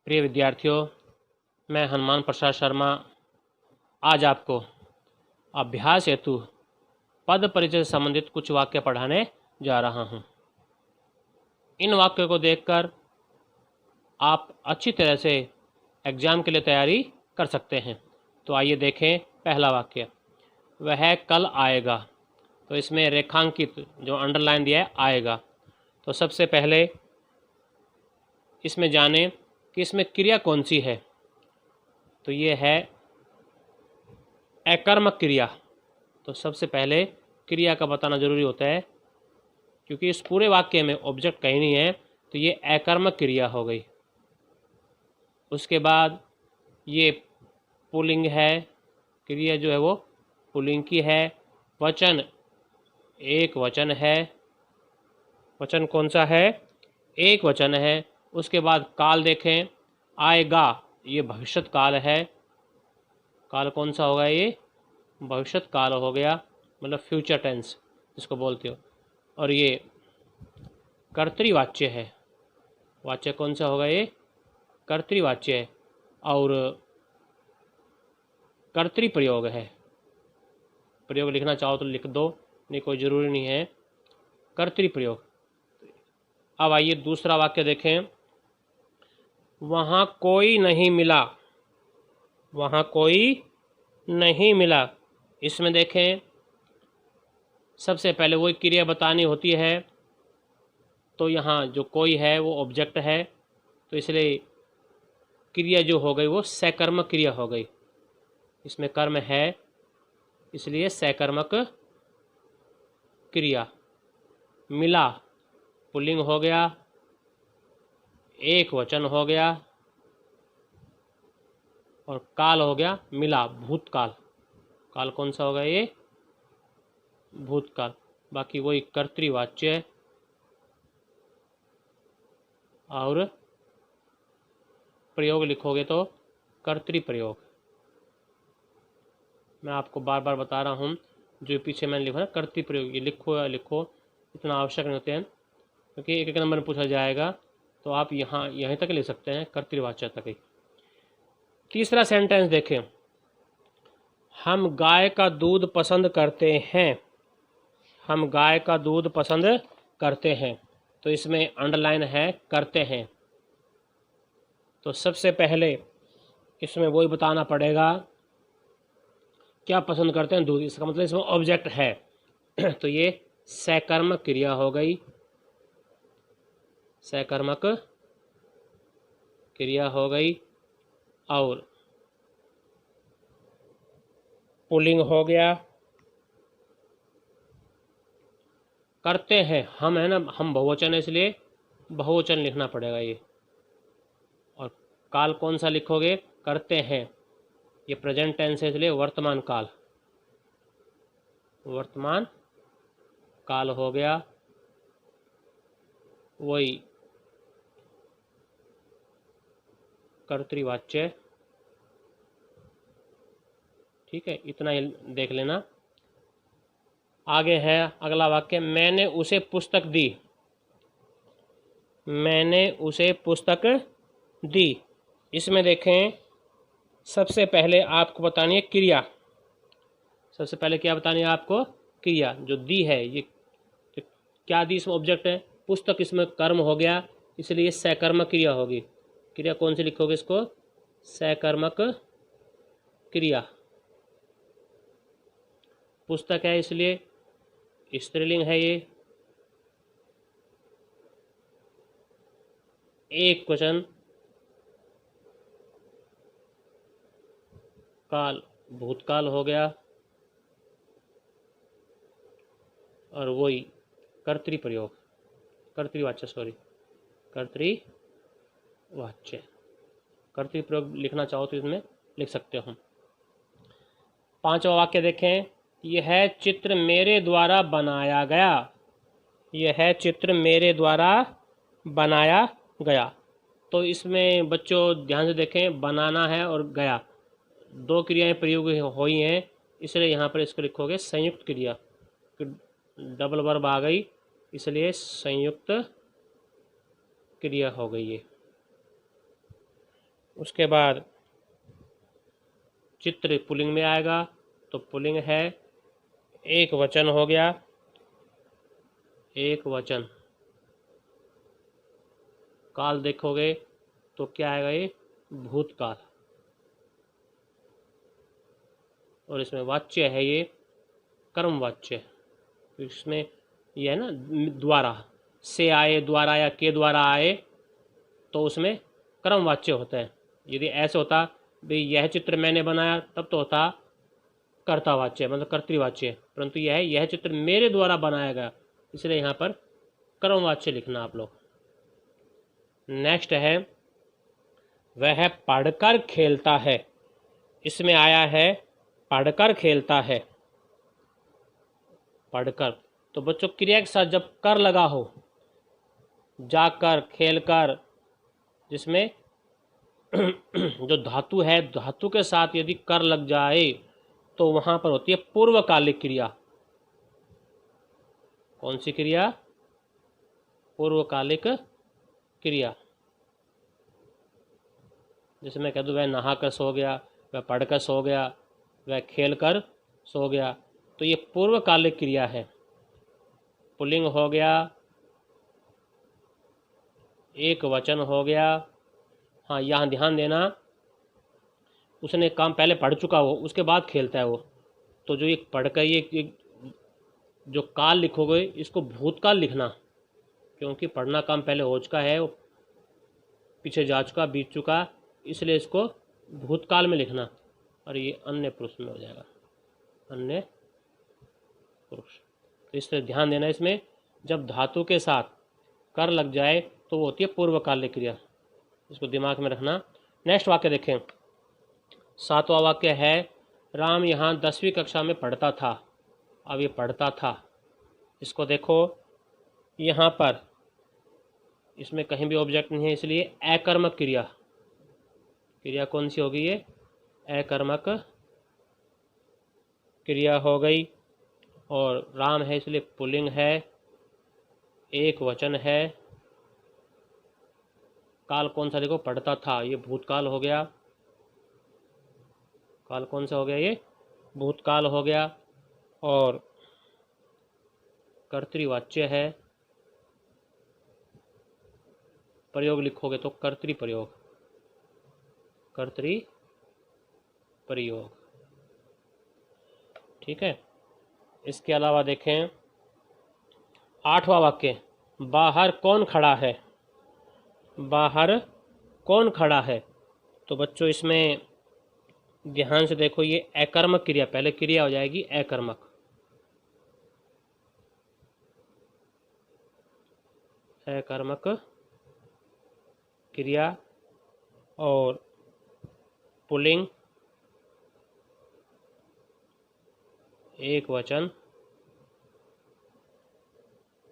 प्रिय विद्यार्थियों, मैं हनुमान प्रसाद शर्मा आज आपको अभ्यास हेतु पद परिचय से संबंधित कुछ वाक्य पढ़ाने जा रहा हूँ। इन वाक्यों को देखकर आप अच्छी तरह से एग्ज़ाम के लिए तैयारी कर सकते हैं। तो आइए देखें पहला वाक्य, वह कल आएगा। तो इसमें रेखांकित जो अंडरलाइन दिया है आएगा। तो सबसे पहले इसमें जानें कि इसमें क्रिया कौन सी है। तो ये है अकर्मक क्रिया। तो सबसे पहले क्रिया का बताना जरूरी होता है, क्योंकि इस पूरे वाक्य में ऑब्जेक्ट कहीं नहीं है, तो ये अकर्मक क्रिया हो गई। उसके बाद ये पुल्लिंग है, क्रिया जो है वो पुल्लिंग की है। वचन एक वचन है। वचन कौन सा है? एक वचन है। उसके बाद काल देखें, आएगा, ये भविष्यत काल है। काल कौन सा होगा? ये भविष्यत काल हो गया, मतलब फ्यूचर टेंस जिसको बोलते हो। और ये कर्तृवाच्य है। वाच्य कौन सा होगा? ये कर्तृवाच्य है। और कर्तृप्रयोग है। प्रयोग लिखना चाहो तो लिख दो, नहीं कोई ज़रूरी नहीं है। कर्तृप्रयोग। अब आइए दूसरा वाक्य देखें, वहाँ कोई नहीं मिला। वहाँ कोई नहीं मिला। इसमें देखें, सबसे पहले वही क्रिया बतानी होती है, तो यहाँ जो कोई है वो ऑब्जेक्ट है, तो इसलिए क्रिया जो हो गई वो सकर्मक क्रिया हो गई। इसमें कर्म है, इसलिए सकर्मक क्रिया। मिला पुल्लिंग हो गया, एक वचन हो गया, और काल हो गया मिला, भूतकाल। काल कौन सा होगा? ये भूतकाल। बाकी वही कर्तृवाच्य और प्रयोग लिखोगे तो कर्तृप्रयोग। मैं आपको बार बार बता रहा हूँ, जो पीछे मैंने लिखा ना कर्तृप्रयोग, ये लिखो या लिखो, इतना आवश्यक नहीं होते हैं, क्योंकि एक एक नंबर में पूछा जाएगा, तो आप यहीं तक ले सकते हैं, कर्तृवाच्य तक ही। तीसरा सेंटेंस देखें, हम गाय का दूध पसंद करते हैं। हम गाय का दूध पसंद करते हैं। तो इसमें अंडरलाइन है करते हैं। तो सबसे पहले इसमें वही बताना पड़ेगा क्या पसंद करते हैं? दूध। इसका मतलब इसमें ऑब्जेक्ट है। तो ये सकर्मक क्रिया हो गई। सकर्मक क्रिया हो गई। और पुल्लिंग हो गया। करते हैं, हम है ना, हम बहुवचन है, इसलिए बहुवचन लिखना पड़ेगा ये। और काल कौन सा लिखोगे? करते हैं, ये प्रेजेंट टेंस है, इसलिए वर्तमान काल। वर्तमान काल हो गया। वही कर्तृवाच्य। ठीक है, इतना ही देख लेना। आगे है अगला वाक्य, मैंने उसे पुस्तक दी। मैंने उसे पुस्तक दी। इसमें देखें, सबसे पहले आपको बतानी है क्रिया। सबसे पहले क्या बतानी है आपको? क्रिया। जो दी है, ये तो क्या दी? इसमें ऑब्जेक्ट है, पुस्तक इसमें कर्म हो गया, इसलिए सकर्मक क्रिया होगी। क्रिया कौन सी लिखोगे इसको? सकर्मक क्रिया। पुस्तक है, इसलिए स्त्रीलिंग है ये। एक वचन, काल भूतकाल हो गया। और वही कर्तृप्रयोग, कर्तृवाच्य, सॉरी कर्तृवाच्य। कर्तृप्रयोग लिखना चाहो तो इसमें लिख सकते हो। पांचवा वाक्य देखें, यह चित्र मेरे द्वारा बनाया गया। यह चित्र मेरे द्वारा बनाया गया। तो इसमें बच्चों ध्यान से देखें, बनाना है और गया, दो क्रियाएं प्रयोग हुई हैं, इसलिए यहाँ पर इसको लिखोगे संयुक्त क्रिया। डबल वर्ब आ गई, इसलिए संयुक्त क्रिया हो गई है। उसके बाद चित्र पुल्लिंग में आएगा, तो पुल्लिंग है, एक वचन हो गया, एक वचन। काल देखोगे तो क्या आएगा, ये भूतकाल। और इसमें वाच्य है ये कर्म वाच्य। तो इसमें यह है ना, द्वारा से आए, द्वारा आया, के द्वारा आए, तो उसमें कर्म वाच्य होता है। यदि ऐसे होता भाई यह चित्र मैंने बनाया, तब तो होता कर्तावाच्य, मतलब कर्तृवाच्य। परंतु यह चित्र मेरे द्वारा बनाया गया, इसलिए यहाँ पर कर्मवाच्य लिखना आप लोग। नेक्स्ट है, वह पढ़कर खेलता है। इसमें आया है पढ़कर खेलता है, पढ़कर। तो बच्चों क्रिया के साथ जब कर लगा हो, जाकर, खेलकर, जिसमें जो धातु है, धातु के साथ यदि कर लग जाए तो वहां पर होती है पूर्वकालिक क्रिया। कौन सी क्रिया? पूर्वकालिक क्रिया। जैसे मैं कह दूं वह नहाकर सो गया, वह पढ़कर सो गया, वह खेलकर सो गया, तो ये पूर्वकालिक क्रिया है। पुल्लिंग हो गया, एक वचन हो गया। हाँ, यहाँ ध्यान देना, उसने काम पहले पढ़ चुका हो, उसके बाद खेलता है वो। तो जो ये पढ़कर, ये जो काल लिखोगे इसको भूतकाल लिखना, क्योंकि पढ़ना काम पहले हो चुका है, वो पीछे जा चुका, बीत चुका, इसलिए इसको भूतकाल में लिखना। और ये अन्य पुरुष में हो जाएगा, अन्य पुरुष। तो इस तरह ध्यान देना, इसमें जब धातु के साथ कर लग जाए तो वो होती है पूर्वकालिक क्रिया, इसको दिमाग में रखना। नेक्स्ट वाक्य देखें, 7वां वाक्य है, राम यहाँ 10वीं कक्षा में पढ़ता था। अब ये पढ़ता था, इसको देखो, यहाँ पर इसमें कहीं भी ऑब्जेक्ट नहीं है, इसलिए अकर्मक क्रिया। क्रिया कौन सी होगी? ये अकर्मक क्रिया हो गई। और राम है इसलिए पुल्लिंग है, एक वचन है। काल कौन सा? देखो, पढ़ता था, ये भूतकाल हो गया। काल कौन सा हो गया? ये भूतकाल हो गया। और कर्तृवाच्य है, प्रयोग लिखोगे तो कर्तृप्रयोग, कर्तृप्रयोग। ठीक है। इसके अलावा देखें 8वां वाक्य, बाहर कौन खड़ा है। बाहर कौन खड़ा है। तो बच्चों इसमें ध्यान से देखो, ये अकर्मक क्रिया, पहले क्रिया हो जाएगी अकर्मक, अकर्मक क्रिया। और पुल्लिंग, एक वचन।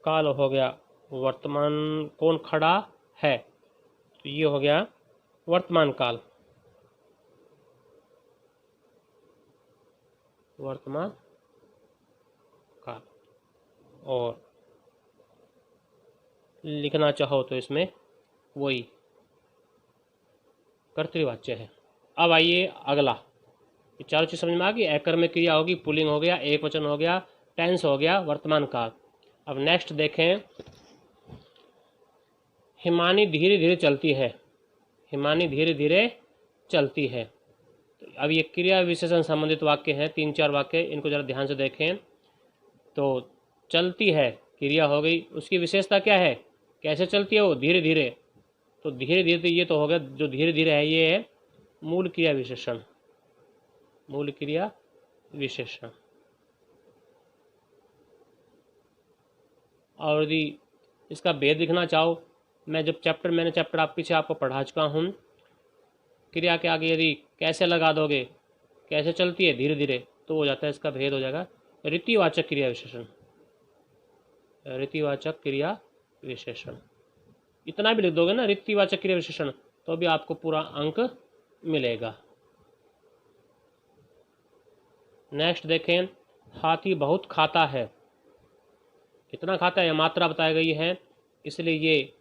काल हो गया वर्तमान, कौन खड़ा है, तो ये हो गया वर्तमान काल, वर्तमान काल। और लिखना चाहो तो इसमें वही कर्तृवाच्य है। अब आइए अगला, ये चारों चीज समझ में आ गई। अकर्मक क्रिया होगी, पुल्लिंग हो गया, एक वचन हो गया, टेंस हो गया, वर्तमान काल। अब नेक्स्ट देखें, हिमानी धीरे धीरे चलती है। हिमानी धीरे धीरे चलती है। तो अब ये क्रिया विशेषण संबंधित वाक्य हैं, 3-4 वाक्य, इनको जरा ध्यान से देखें। तो चलती है क्रिया हो गई, उसकी विशेषता क्या है, कैसे चलती है वो? धीरे धीरे। तो धीरे धीरे, तो ये तो हो गया, जो धीरे धीरे है ये है मूल क्रिया विशेषण, मूल क्रिया विशेषण। और यदि इसका भेद दिखना चाहो, मैंने चैप्टर आप पीछे आपको पढ़ा चुका हूँ। क्रिया के आगे यदि कैसे लगा दोगे, कैसे चलती है, धीरे धीरे, तो हो जाता है, इसका भेद हो जाएगा रीतिवाचक क्रिया विशेषण, रीतिवाचक क्रिया विशेषण। इतना भी लिख दोगे ना, रीतिवाचक क्रिया विशेषण, तो भी आपको पूरा अंक मिलेगा। नेक्स्ट देखें, हाथी बहुत खाता है। कितना खाता है, मात्रा बताई गई है, इसलिए ये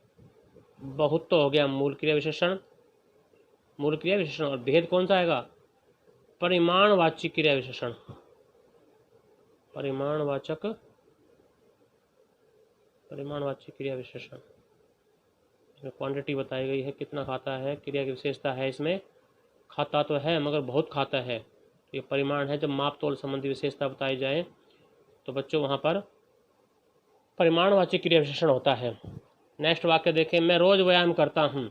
बहुत तो हो गया मूल क्रिया विशेषण। मूल क्रिया विशेषण। और भेद कौन सा आएगा? परिमाणवाची क्रिया विशेषण। परिमाणवाची क्रिया विशेषण। इसमें क्वांटिटी बताई गई है, कितना खाता है। क्रिया की विशेषता है इसमें, खाता तो है मगर बहुत खाता है। ये परिमाण है। जब माप तोल संबंधी विशेषता बताई जाए तो बच्चों वहाँ पर परिमाणवाची क्रिया विशेषण होता है। नेक्स्ट वाक्य देखें, मैं रोज व्यायाम करता हूँ।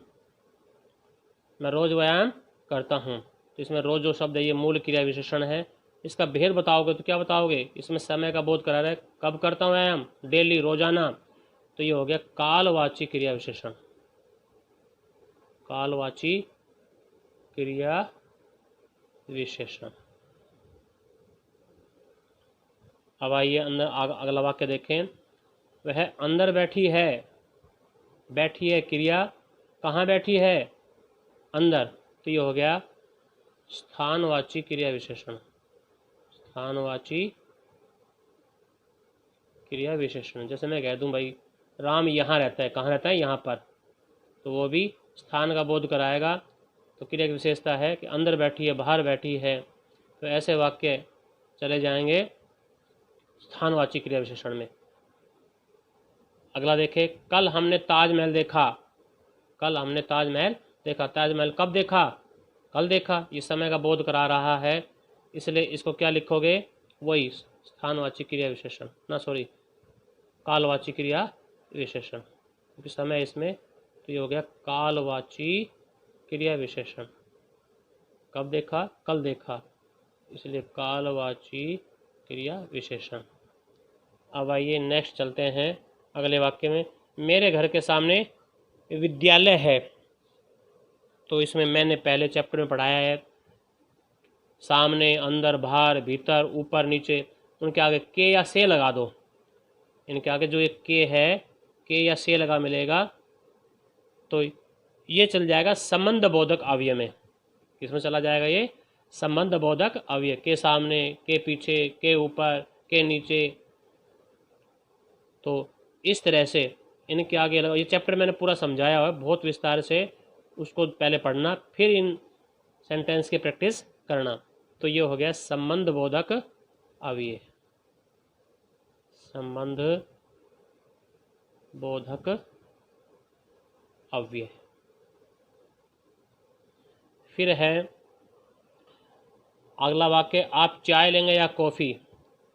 मैं रोज व्यायाम करता हूँ, तो इसमें रोज जो शब्द है ये मूल क्रिया विशेषण है। इसका भेद बताओगे तो क्या बताओगे? इसमें समय का बोध करा रहा है। कब करता हूँ व्यायाम? डेली, रोजाना। तो ये हो गया कालवाची क्रिया विशेषण। कालवाची क्रिया विशेषण। अब आइए अंदर अगला वाक्य देखें, वह अंदर बैठी है। बैठी है क्रिया, कहाँ बैठी है? अंदर। तो ये हो गया स्थानवाची क्रिया विशेषण। स्थानवाची क्रिया विशेषण। जैसे मैं कह दूं भाई राम यहाँ रहता है, कहाँ रहता है? यहाँ पर, तो वो भी स्थान का बोध कराएगा। तो क्रिया की विशेषता है कि अंदर बैठी है, बाहर बैठी है। तो ऐसे वाक्य चले जाएंगे स्थानवाची क्रिया विशेषण में। अगला देखें, कल हमने ताजमहल देखा। कल हमने ताजमहल देखा। ताजमहल कब देखा? कल देखा। ये समय का बोध करा रहा है, इसलिए इसको क्या लिखोगे? वही स्थानवाची क्रिया विशेषण ना, सॉरी, कालवाची क्रिया विशेषण, क्योंकि समय इसमें। तो ये हो गया कालवाची क्रिया विशेषण। कब देखा? कल देखा, इसलिए कालवाची क्रिया विशेषण। अब आइए नेक्स्ट चलते हैं अगले वाक्य में, मेरे घर के सामने विद्यालय है। तो इसमें मैंने पहले चैप्टर में पढ़ाया है, सामने, अंदर, बाहर, भीतर, ऊपर, नीचे, उनके आगे के या से लगा दो। इनके आगे जो एक के है, के या से लगा मिलेगा, तो ये चल जाएगा संबंध बोधक अवयव में। किसमें चला जाएगा ये? संबंध बोधक अवयव। के सामने, के पीछे, के ऊपर, के नीचे। तो इस तरह से इनके आगे ये चैप्टर मैंने पूरा समझाया हुआ है बहुत विस्तार से, उसको पहले पढ़ना, फिर इन सेंटेंस की प्रैक्टिस करना। तो ये हो गया संबंध बोधक अवयव। संबंध बोधक अवयव। फिर है अगला वाक्य, आप चाय लेंगे या कॉफ़ी।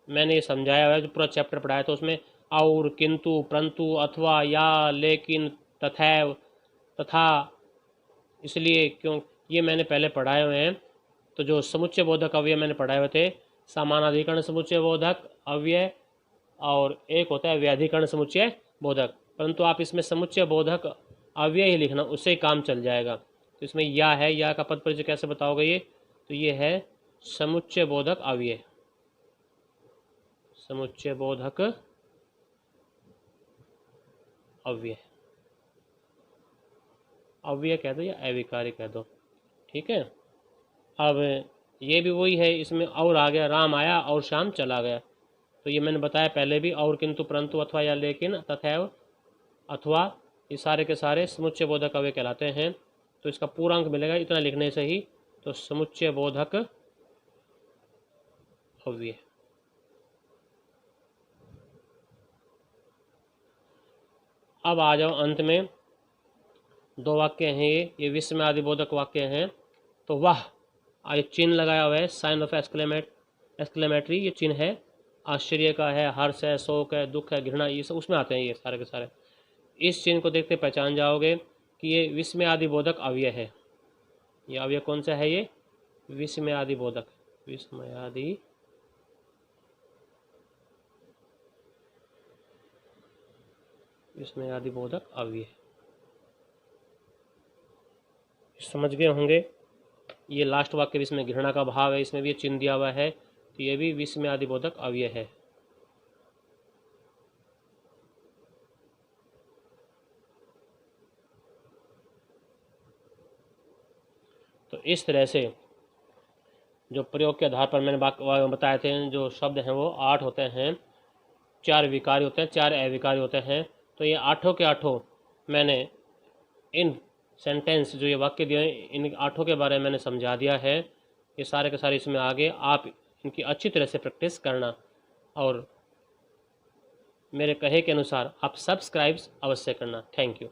मैंने ये समझाया हुआ है, जो पूरा चैप्टर पढ़ाया था उसमें और, किंतु, परंतु, अथवा, या, लेकिन, तथैव, तथा, इसलिए, क्यों, ये मैंने पहले पढ़ाए हुए हैं। तो जो समुच्चय बोधक अवयव मैंने पढ़ाए हुए थे, समानाधिकरण समुच्चय बोधक अवयव और एक होता है व्याधिकरण समुच्चय बोधक। परंतु आप इसमें समुच्चय बोधक अवयव ही लिखना, उससे ही काम चल जाएगा। तो इसमें या है, या का पद परिचय कैसे बताओगे ये? तो ये है समुच्चय बोधक अवयव। समुच्चय बोधक अव्यय। अव्यय कह दो या अविकारी कह दो, ठीक है। अब ये भी वही है, इसमें और आ गया, राम आया और शाम चला गया। तो ये मैंने बताया पहले भी, और, किंतु, परंतु, अथवा, या, लेकिन, तथैव, अथवा, ये सारे के सारे समुच्चय बोधक अव्यय कहलाते हैं। तो इसका पूरा अंक मिलेगा इतना लिखने से ही। तो समुच्चय बोधक अव्यय। अब आ जाओ अंत में, दो वाक्य हैं ये विस्मय आदि बोधक वाक्य हैं। तो वाह, ये चिन्ह लगाया हुआ है, साइन ऑफ एक्सक्लेमेटरी, ये चिन्ह है। आश्चर्य का है, हर्ष है, शोक है, दुख है, घृणा, ये सब उसमें आते हैं, ये सारे के सारे। इस चिन्ह को देखते पहचान जाओगे कि ये विस्मय आदि बोधक अव्यय है। ये अव्यय कौन सा है? ये विस्मय आदि बोधक। विस्मय आदि बोधक अव्यय। समझ गए होंगे। ये लास्ट वाक्य इसमें घृणा का भाव है, इसमें भी चिन्ह दिया हुआ है, तो ये भी विस्मय आदि बोधक अव्यय है। तो इस तरह से जो प्रयोग के आधार पर मैंने बताए थे, जो शब्द हैं वो 8 होते हैं। 4 विकारी होते हैं, 4 अविकारी होते हैं। तो ये 8 के 8 मैंने इन सेंटेंस जो ये वाक्य दिए हैं, इन 8 के बारे में मैंने समझा दिया है। ये सारे के सारे इसमें आगे आप इनकी अच्छी तरह से प्रैक्टिस करना और मेरे कहे के अनुसार आप सब्सक्राइब अवश्य करना। Thank you.